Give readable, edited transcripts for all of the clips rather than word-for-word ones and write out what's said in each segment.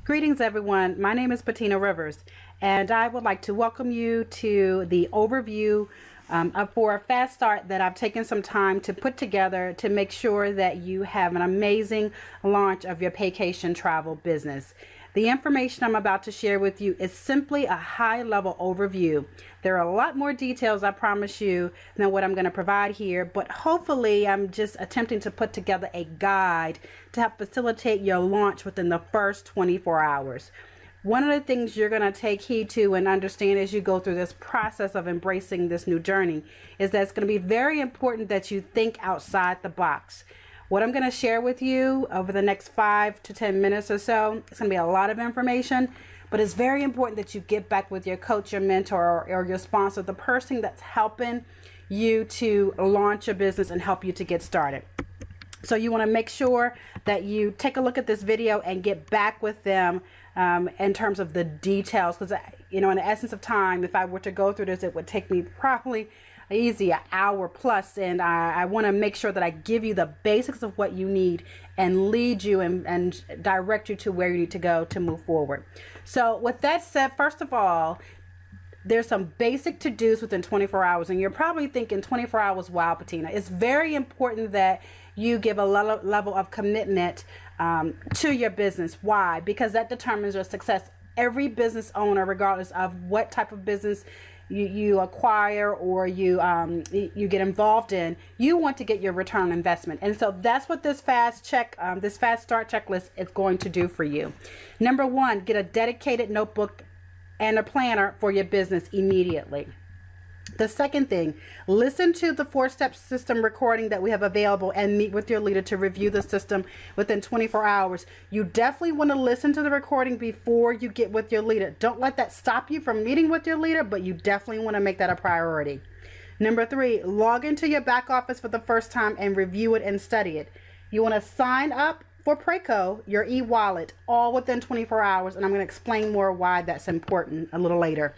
Greetings everyone, my name is Patina Rivers and I would like to welcome you to the overview for a fast start that I've taken some time to put together to make sure that you have an amazing launch of your Paycation travel business. The information I'm about to share with you is simply a high-level overview. There are a lot more details, I promise you, than what I'm going to provide here, but hopefully I'm just attempting to put together a guide to help facilitate your launch within the first 24 hours. One of the things you're going to take heed to and understand as you go through this process of embracing this new journey is that it's going to be very important that you think outside the box. What I'm going to share with you over the next 5 to 10 minutes or so, it's going to be a lot of information, but it's very important that you get back with your coach, your mentor, or your sponsor, the person that's helping you to launch your business and help you to get started. So you want to make sure that you take a look at this video and get back with them in terms of the details, because in the essence of time, if I were to go through this, it would take me probably an hour plus, and I want to make sure that I give you the basics of what you need and lead you and direct you to where you need to go to move forward. So with that said, first of all, there's some basic to-dos within 24 hours, and you're probably thinking 24 hours, wow, Patina. It's very important that you give a level of commitment to your business. Why? Because that determines your success. Every business owner, regardless of what type of business you acquire or you get involved in, you want to get your return on investment. And so that's what this fast start checklist is going to do for you. Number one, get a dedicated notebook and a planner for your business immediately. The second thing, listen to the 4-step system recording that we have available and meet with your leader to review the system within 24 hours. You definitely want to listen to the recording before you get with your leader. Don't let that stop you from meeting with your leader, but you definitely want to make that a priority. Number 3, log into your back office for the first time and review it and study it. You want to sign up for Preco, your e-wallet, all within 24 hours, and I'm going to explain more why that's important a little later.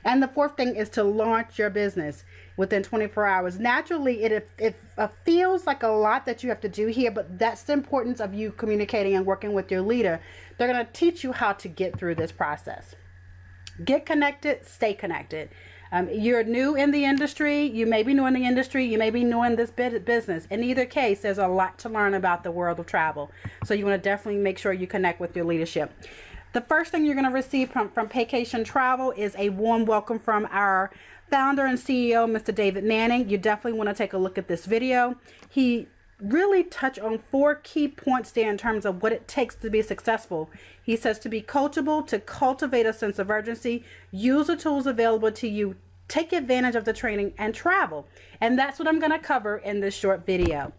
And the fourth thing is to launch your business within 24 hours. Naturally, it feels like a lot that you have to do here, but that's the importance of you communicating and working with your leader. They're going to teach you how to get through this process. Get connected, stay connected. You're new in the industry. You may be new in the industry. You may be new in this business. In either case, there's a lot to learn about the world of travel. So you want to definitely make sure you connect with your leadership. The first thing you're going to receive from Paycation Travel is a warm welcome from our founder and CEO, Mr. David Manning. You definitely want to take a look at this video. He really touched on 4 key points there in terms of what it takes to be successful. He says to be coachable, to cultivate a sense of urgency, use the tools available to you, take advantage of the training, and travel. And that's what I'm going to cover in this short video.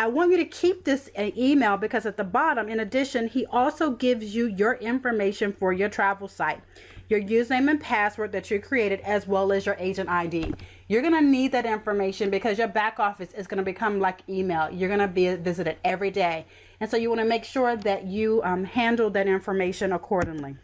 I want you to keep this email because at the bottom, in addition, he also gives you your information for your travel site, your username and password that you created, as well as your agent ID. You're going to need that information because your back office is going to become like email. You're going to be visited every day. And so you want to make sure that you handle that information accordingly.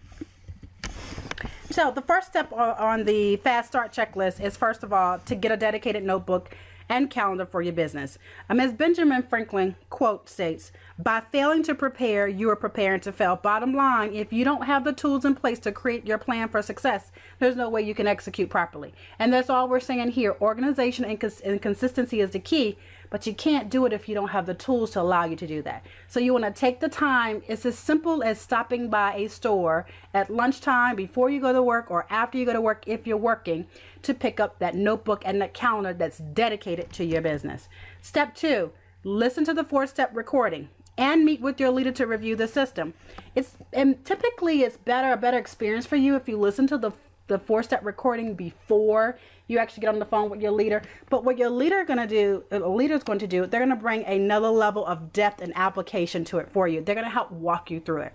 So the first step on the fast start checklist is, first of all, to get a dedicated notebook and calendar for your business. As Benjamin Franklin quote states, by failing to prepare, you are preparing to fail. Bottom line, if you don't have the tools in place to create your plan for success, there's no way you can execute properly. And that's all we're saying here. Organization and consistency is the key, but you can't do it if you don't have the tools to allow you to do that. So you want to take the time. It's as simple as stopping by a store at lunchtime before you go to work or after you go to work if you're working, to pick up that notebook and that calendar that's dedicated to your business. Step 2, listen to the 4-step recording and meet with your leader to review the system. Typically it's a better experience for you if you listen to the 4-step recording before you actually get on the phone with your leader. But what your leader is going to do, they're going to bring another level of depth and application to it for you. They're going to help walk you through it.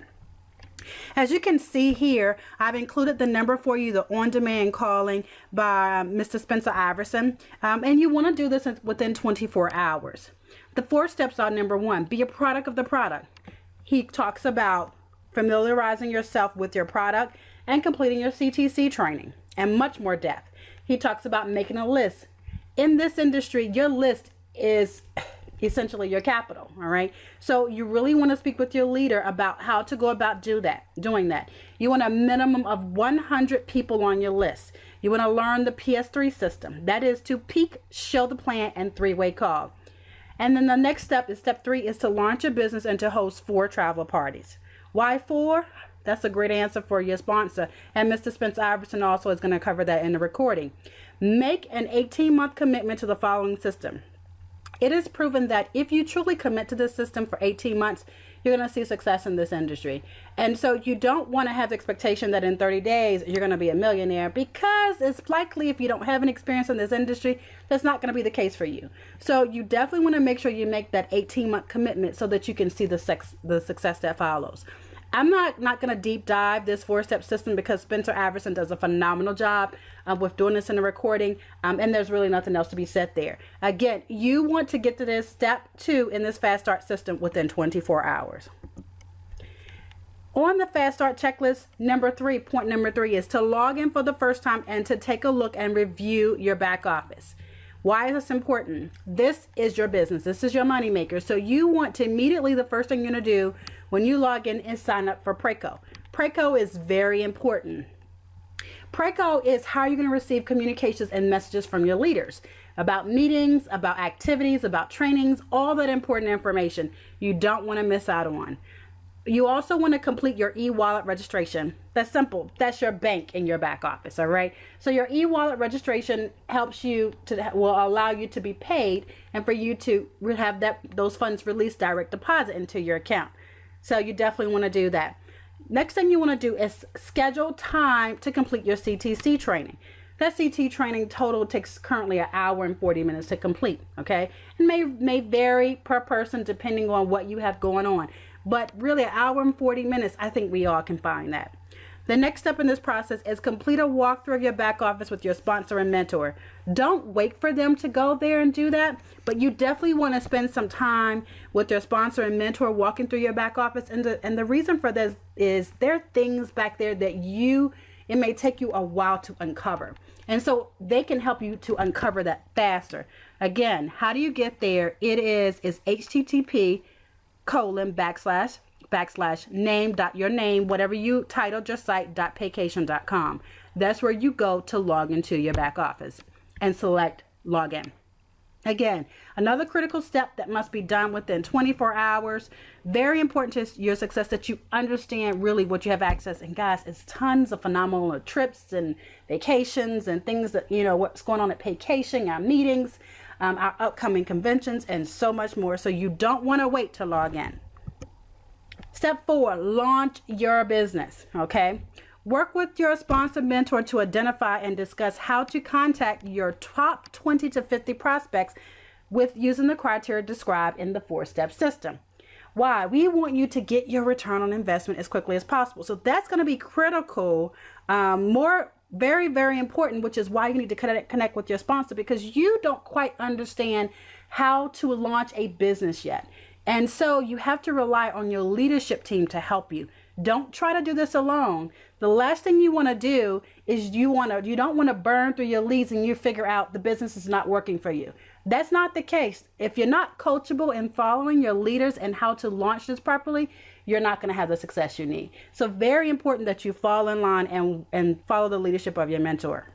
As you can see here, I've included the number for you, the on-demand calling by Mr. Spencer Iverson, and you want to do this within 24 hours. The 4 steps are: number 1, be a product of the product. He talks about familiarizing yourself with your product and completing your CTC training, and much more depth. He talks about making a list. In this industry, your list is essentially your capital. All right. So you really want to speak with your leader about how to go about doing that. You want a minimum of 100 people on your list. You want to learn the PS3 system. That is to peak, show the plan, and three-way call. And then the next step is step 3 is to launch a business and to host 4 travel parties. Why 4? That's a great answer for your sponsor. And Mr. Spencer Iverson also is going to cover that in the recording. Make an 18-month commitment to the following system. It is proven that if you truly commit to this system for 18 months, you're going to see success in this industry. And so you don't want to have the expectation that in 30 days you're going to be a millionaire, because it's likely if you don't have any experience in this industry, that's not going to be the case for you. So you definitely want to make sure you make that 18-month commitment so that you can see the success that follows. I'm not going to deep dive this 4-step system because Spencer Iverson does a phenomenal job with doing this in the recording, and there's really nothing else to be said there. Again, you want to get to this step 2 in this fast start system within 24 hours. On the fast start checklist, point number 3 is to log in for the first time and to take a look and review your back office. Why is this important? This is your business. This is your money maker. So you want to immediately, the first thing you're going to do when you log in is sign up for Preco. Preco is very important. Preco is how you're going to receive communications and messages from your leaders about meetings, about activities, about trainings, all that important information you don't want to miss out on. You also want to complete your e-wallet registration. That's simple. That's your bank in your back office. All right. So your e-wallet registration will allow you to be paid and for you to have those funds released direct deposit into your account. So you definitely want to do that. Next thing you want to do is schedule time to complete your CTC training. That CT training total takes currently 1 hour and 40 minutes to complete. Okay. It may vary per person depending on what you have going on. But really 1 hour and 40 minutes, I think we all can find that. The next step in this process is complete a walkthrough of your back office with your sponsor and mentor. Don't wait for them to go there and do that, but you definitely want to spend some time with your sponsor and mentor walking through your back office. And the reason for this is there are things back there that it may take you a while to uncover. And so they can help you to uncover that faster. Again, how do you get there? It is http://name.your-name, whatever you titled your site, .paycation.com. That's where you go to log into your back office and select login. Again, another critical step that must be done within 24 hours. Very important to your success that you understand really what you have access. And guys, it's tons of phenomenal trips and vacations and things that, what's going on at Paycation, our meetings, our upcoming conventions, and so much more. So you don't want to wait to log in. Step 4, launch your business. Okay. Work with your sponsor mentor to identify and discuss how to contact your top 20 to 50 prospects with using the criteria described in the 4-step system. Why? We want you to get your return on investment as quickly as possible. So that's going to be critical, very, very important, which is why you need to connect with your sponsor, because you don't quite understand how to launch a business yet. And so you have to rely on your leadership team to help you. Don't try to do this alone. The last thing you want to do is you don't want to burn through your leads and you figure out the business is not working for you. That's not the case. If you're not coachable in following your leaders and how to launch this properly, you're not going to have the success you need. So very important that you fall in line and follow the leadership of your mentor.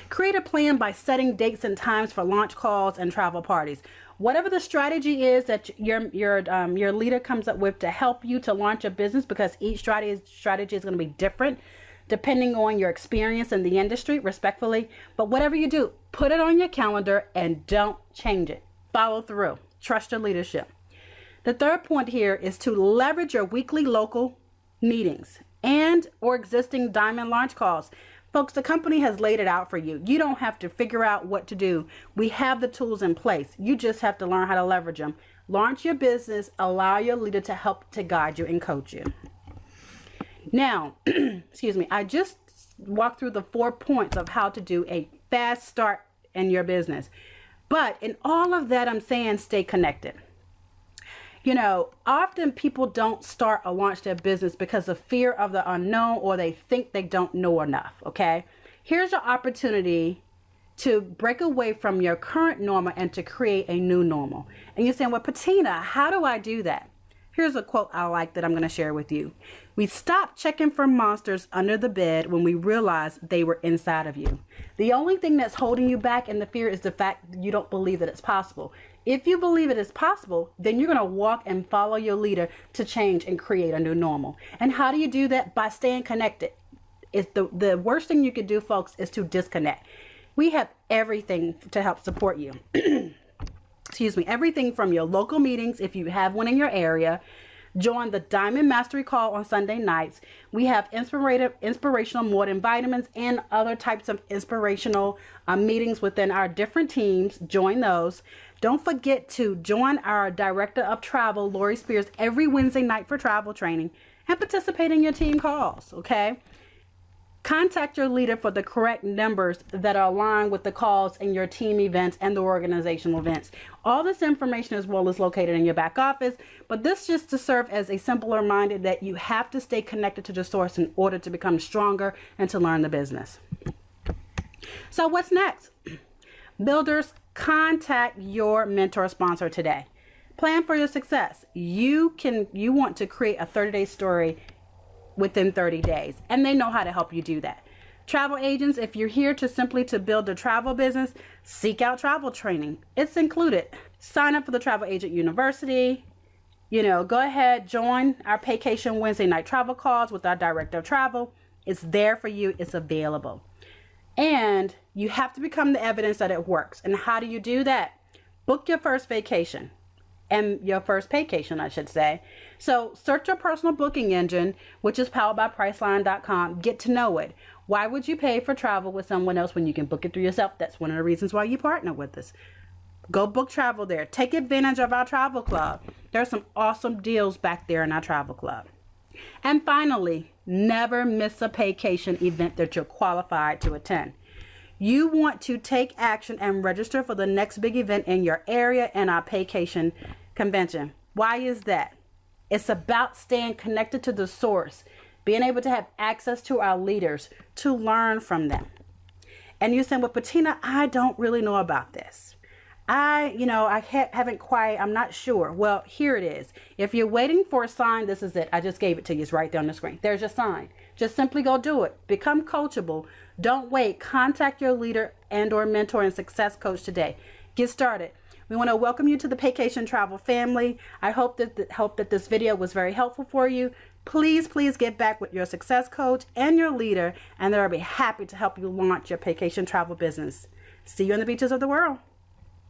Create a plan by setting dates and times for launch calls and travel parties. Whatever the strategy is that your leader comes up with to help you to launch a business, because each strategy is going to be different depending on your experience in the industry, respectfully. But whatever you do, put it on your calendar and don't change it. Follow through. Trust your leadership. The third point here is to leverage your weekly local meetings and or existing diamond launch calls. Folks, the company has laid it out for you. You don't have to figure out what to do. We have the tools in place. You just have to learn how to leverage them. Launch your business. Allow your leader to help to guide you and coach you. Now, excuse me, I just walked through the 4 points of how to do a fast start in your business. But in all of that, I'm saying stay connected. Often people don't start or launch their business because of fear of the unknown, or they think they don't know enough. Okay. Here's your opportunity to break away from your current normal and to create a new normal. And you're saying, well, Patina, how do I do that? Here's a quote I like that I'm going to share with you. We stop checking for monsters under the bed when we realize they were inside of you. The only thing that's holding you back in the fear is the fact that you don't believe that it's possible. If you believe it is possible, then you're going to walk and follow your leader to change and create a new normal. And how do you do that? By staying connected. It's the worst thing you could do, folks, is to disconnect. We have everything to help support you. Excuse me, everything from your local meetings, if you have one in your area. Join the Diamond Mastery Call on Sunday nights. We have inspirational morning vitamins and other types of inspirational meetings within our different teams. Join those. Don't forget to join our Director of Travel, Lori Spears, every Wednesday night for travel training and participate in your team calls, okay? Contact your leader for the correct numbers that are aligned with the calls in your team events and the organizational events. All this information as well is located in your back office, but this just to serve as a simple reminder that you have to stay connected to the source in order to become stronger and to learn the business. So what's next? Builders, contact your mentor sponsor today. Plan for your success. You want to create a 30-day story within 30 days, and they know how to help you do that. Travel agents, if you're here to build a travel business, seek out travel training. It's included. Sign up for the Travel Agent University. Go ahead, join our Paycation Wednesday night travel calls with our Director of Travel. It's there for you. It's available. And you have to become the evidence that it works. And how do you do that? Book your first vacation. And your first Paycation, I should say. So search your personal booking engine, which is powered by Priceline.com. Get to know it. Why would you pay for travel with someone else when you can book it through yourself? That's one of the reasons why you partner with us. Go book travel there. Take advantage of our travel club. There are some awesome deals back there in our travel club. And finally, never miss a Paycation event that you're qualified to attend. You want to take action and register for the next big event in your area and our Paycation convention. Why is that? It's about staying connected to the source, being able to have access to our leaders, to learn from them. And you're saying, well, Patina, I don't really know about this. Haven't quite, I'm not sure. Well, here it is. If you're waiting for a sign, this is it. I just gave it to you. It's right there on the screen. There's your sign. Just simply go do it. Become coachable. Don't wait. Contact your leader and or mentor and success coach today. Get started. We want to welcome you to the Paycation Travel family. I hope that this video was very helpful for you. Please get back with your success coach and your leader, and they'll be happy to help you launch your Paycation travel business. See you on the beaches of the world.